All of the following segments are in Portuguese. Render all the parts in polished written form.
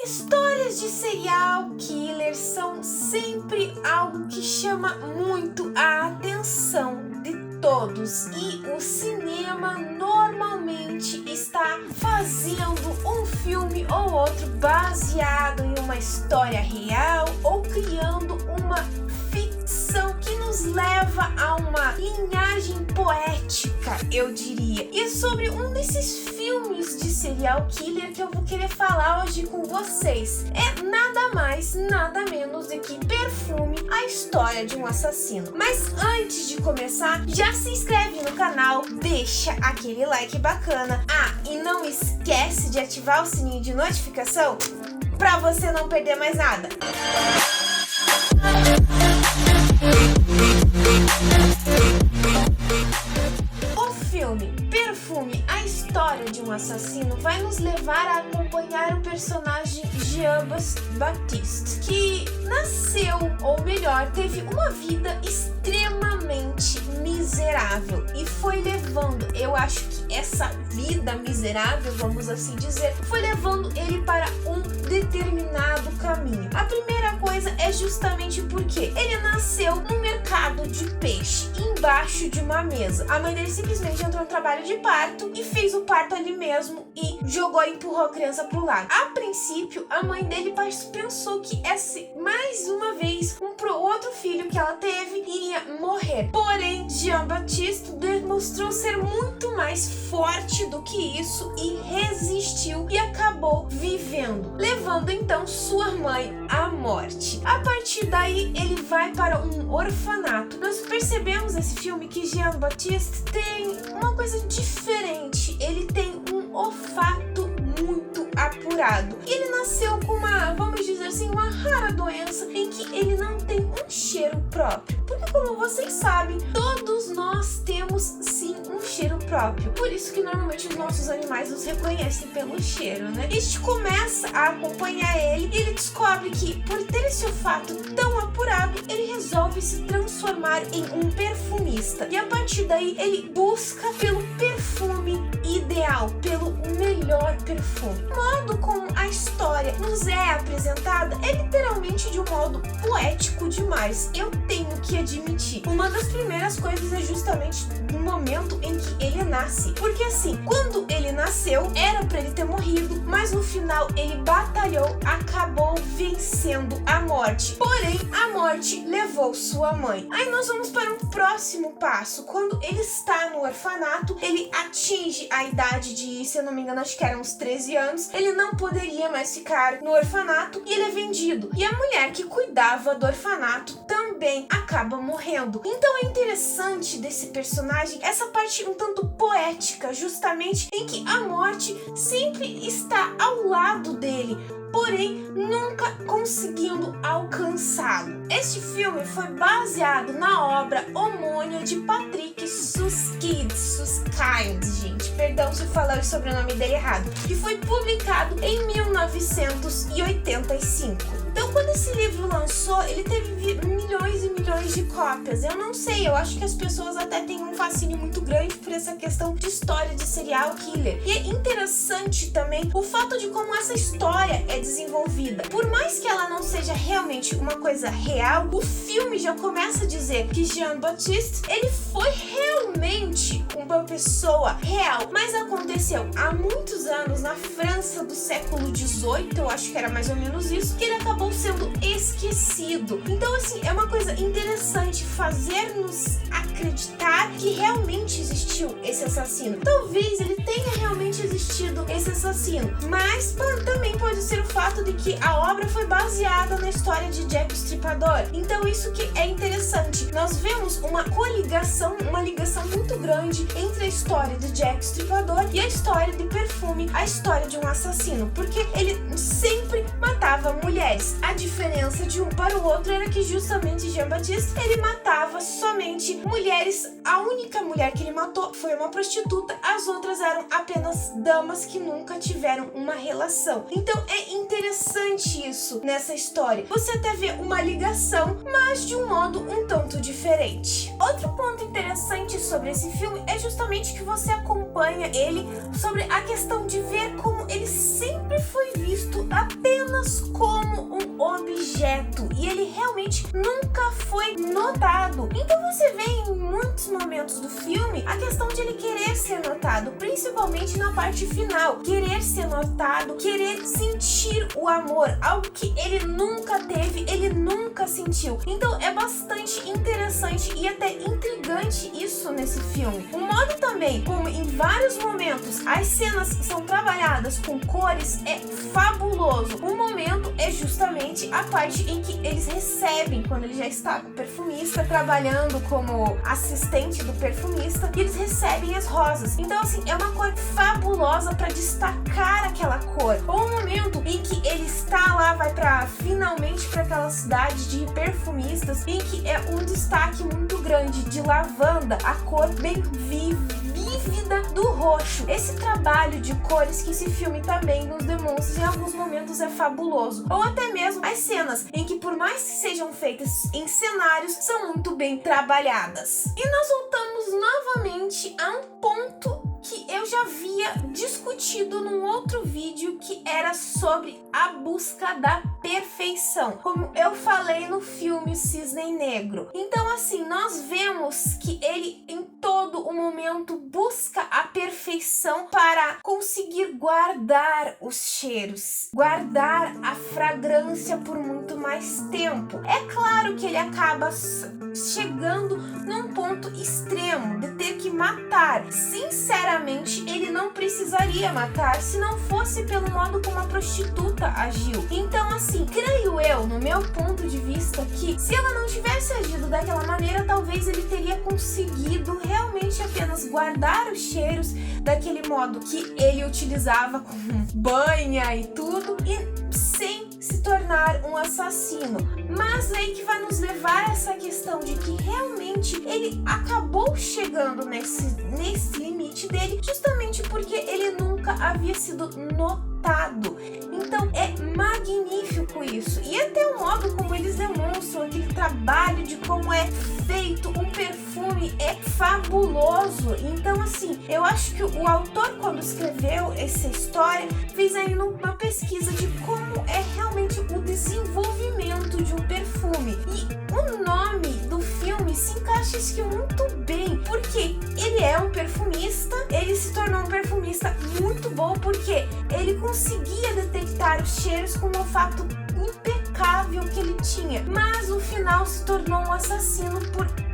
Histórias de serial killer são sempre algo que chama muito a atenção de todos, e o cinema normalmente está fazendo um filme ou outro baseado em uma história real ou criando uma ficção que nos leva a uma linhagem poética, eu diria. E sobre um desses filmes de serial killer que eu vou querer falar hoje com vocês é nada mais, nada menos do que Perfume, a história de um assassino. Mas antes de começar, já se inscreve no canal, deixa aquele like bacana. E não esquece de ativar o sininho de notificação para você não perder mais nada. O filme Perfume, a história de um assassino, vai nos levar a acompanhar o personagem Jean-Baptiste, que nasceu, ou melhor, teve uma vida extremamente miserável e foi levando, eu acho que essa vida miserável, vamos assim dizer, foi levando ele para um determinado caminho. A primeira coisa é justamente porque ele nasceu no mercado de peixe, embaixo de uma mesa. A mãe dele simplesmente entrou no trabalho de parto e fez o parto ali mesmo e jogou e empurrou a criança pro lado. A princípio, a mãe dele pensou que esse, mais uma vez, outro filho que ela teve iria morrer. Porém, Jean-Baptiste demonstrou ser muito mais forte do que isso e resistiu e acabou vivendo, levando então sua mãe à morte. A partir daí, ele vai para um orfanato. Nós percebemos nesse filme que Jean-Baptiste tem uma coisa diferente. Ele tem um olfato muito apurado. Ele nasceu com uma, vamos dizer assim, uma rara doença em que ele não tem um cheiro próprio. Porque, como vocês sabem, todos nós temos sim um cheiro próprio. Por isso que normalmente os nossos animais nos reconhecem pelo cheiro, né? A gente começa a acompanhar ele e ele descobre que, por ter esse olfato tão apurado, ele resolve se transformar em um perfumista. E a partir daí, ele busca pelo perfume ideal, pelo melhor perfume. O modo como a história nos é apresentada é literalmente de um modo poético demais, eu tenho que admitir. Uma das primeiras coisas é justamente o momento em que ele nasce, porque assim, quando ele nasceu, era pra ele ter morrido, mas no final ele batalhou, acabou vencendo a morte. Porém, a morte levou sua mãe. Aí nós vamos para um próximo passo. Quando ele está no orfanato, ele atinge a idade de, se eu não me engano, acho que eram uns 13 anos, ele não poderia mais ficar no orfanato e ele é vendido. E a mulher que cuidava do orfanato também acaba morrendo. Então é interessante desse personagem essa parte um tanto poética, justamente em que a morte sempre está ao lado dele, porém nunca conseguindo alcançá-lo. Este filme foi baseado na obra homônima de Patrick Süskind, gente, perdão se eu falar o sobrenome dele errado, que foi publicado em 1985. Então, quando esse livro lançou, ele teve milhões e milhões de cópias. Eu não sei, eu acho que as pessoas até têm um fascínio muito grande por essa questão de história de serial killer. E é interessante também o fato de como essa história é desenvolvida. Por mais que ela não seja realmente uma coisa real, o filme já começa a dizer que Jean-Baptiste, ele foi realmente uma pessoa real. Mas aconteceu há muitos anos, na França do século XVIII, eu acho que era mais ou menos isso, que ele acabou sendo esquecido. Então, assim, é uma coisa interessante fazer-nos acreditar que realmente existiu esse assassino. Talvez ele tenha realmente existido esse assassino, mas também pode ser o fato de que a obra foi baseada na história de Jack o Estripador. Então, isso que é interessante. Nós vemos uma coligação, uma ligação muito grande entre a história de Jack o Estripador e a história de Perfume, a história de um assassino, porque ele sempre matava mulheres. A diferença de um para o outro era que justamente Jean-Baptiste, ele matava somente mulheres. A única mulher que ele matou foi uma prostituta, as outras eram apenas damas que nunca tiveram uma relação. Então é interessante interessante isso nessa história. Você até vê uma ligação, mas de um modo um tanto diferente. Outro ponto interessante sobre esse filme é justamente que você acompanha ele sobre a questão de ver como ele sempre foi visto apenas como um objeto e ele realmente nunca foi notado. Então você vê em muitos momentos do filme a questão de ele querer ser notado, principalmente na parte final, querer ser notado, querer sentir o amor, algo que ele nunca teve, ele nunca sentiu. Então é bastante interessante e até intrigante isso nesse filme. O modo também como em vários momentos as cenas são trabalhadas com cores é fabuloso. O momento é justamente a parte em que eles recebem, quando ele já está com o perfumista, trabalhando como assistente do perfumista, e eles recebem as rosas. Então assim, é uma cor fabulosa para destacar aquela cor. Ou o momento em que ele está lá, vai finalmente para aquela cidade de perfumistas, em que é um destaque muito grande de lavanda, a cor bem vívida do roxo. Esse trabalho de cores que esse filme também nos demonstra em alguns momentos é fabuloso. Ou até mesmo as cenas em que, por mais que sejam feitas em cenários, são muito bem trabalhadas. E nós voltamos novamente a um ponto que eu já havia discutido num outro vídeo, que era sobre a busca da perfeição, como eu falei no filme Cisne Negro. Então assim, nós vemos que ele em todo o momento busca a perfeição para conseguir guardar os cheiros, guardar a fragrância por muito mais tempo. É claro que ele acaba chegando num ponto extremo de ter que matar. Sinceramente, ele não precisaria matar se não fosse pelo modo como a prostituta agiu. Então assim, creio eu, no meu ponto de vista, que se ela não tivesse agido daquela maneira, talvez ele teria conseguido realmente apenas guardar os cheiros daquele modo que ele utilizava com banha e tudo, e sem se tornar um assassino. Mas aí que vai nos levar a essa questão de que realmente ele acabou chegando nesse limite dele, justamente porque ele nunca havia sido notado. Então é magnífico isso. E até o modo como eles demonstram aquele trabalho de como é feito um perfume é fabuloso. Então assim, eu acho que o autor, quando escreveu essa história, fez aí uma pesquisa de como é realmente o desenvolvimento de um perfume. E o nome do filme se encaixa acho que muito bem, porque ele é um perfumista, ele se tornou um perfumista muito bom, porque ele conseguia detectar os cheiros com um olfato impecável que ele tinha, mas no final se tornou um assassino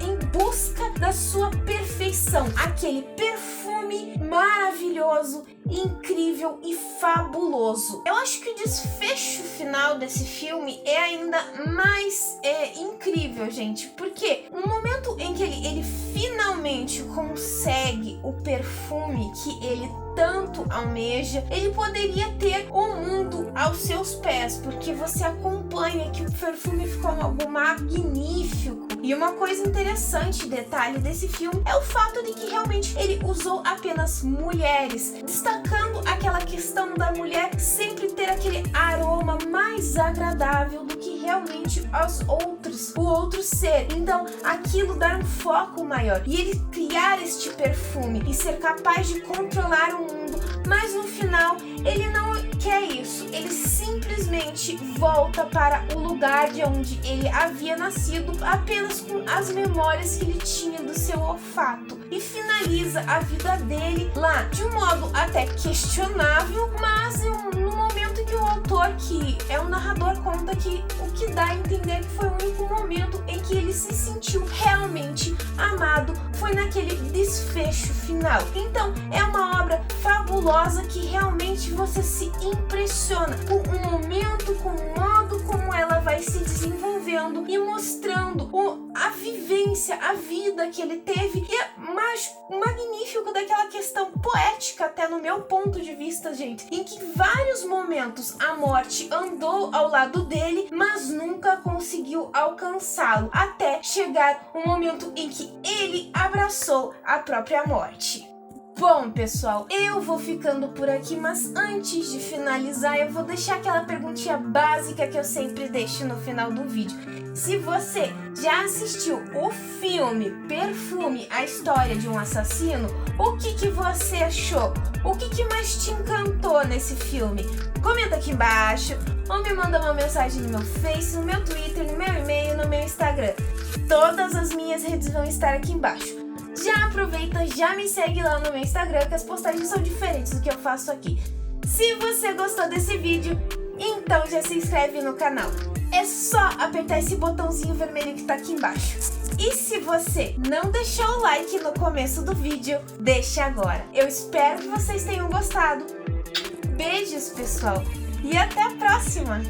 em busca da sua perfeição, aquele perfume maravilhoso, incrível e fabuloso. Eu acho que o desfecho final desse filme é ainda mais incrível, gente, porque no momento em que ele finalmente consegue o perfume que ele tanto almeja, ele poderia ter o mundo aos seus pés, porque você acompanha que o perfume ficou algo magnífico. E uma coisa interessante, detalhe desse filme, é o fato de que realmente ele usou apenas mulheres, destacando aquela questão da mulher sempre ter aquele aroma mais agradável do que realmente o outro ser. Então aquilo dá um foco maior, e ele criar este perfume e ser capaz de controlar o mundo, mas no final ele não quer isso, ele simplesmente volta para o lugar de onde ele havia nascido, apenas com as memórias que ele tinha do seu olfato, e finaliza a vida dele lá, de um modo até questionável, mas no momento que o autor, que é o narrador, conta que o que dá a entender que foi o único momento em que ele se sentiu realmente amado foi naquele desfecho final. Então é uma obra fabulosa que realmente você se impressiona com o momento, com o modo como ela vai se desenvolvendo e mostrando a vivência, a vida que ele teve, e é magnífico daquela questão poética, até no meu ponto de vista, gente, em que vários momentos a morte andou ao lado dele, mas nunca conseguiu alcançá-lo, até chegar um momento em que ele abraçou a própria morte. Bom, pessoal, eu vou ficando por aqui, mas antes de finalizar, eu vou deixar aquela perguntinha básica que eu sempre deixo no final do vídeo. Se você já assistiu o filme Perfume, a história de um assassino, o que você achou? O que mais te encantou nesse filme? Comenta aqui embaixo, ou me manda uma mensagem no meu Face, no meu Twitter, no meu e-mail, no meu Instagram. Todas as minhas redes vão estar aqui embaixo. Já aproveita, já me segue lá no meu Instagram, que as postagens são diferentes do que eu faço aqui. Se você gostou desse vídeo, então já se inscreve no canal. É só apertar esse botãozinho vermelho que tá aqui embaixo. E se você não deixou o like no começo do vídeo, deixa agora. Eu espero que vocês tenham gostado. Beijos, pessoal, e até a próxima!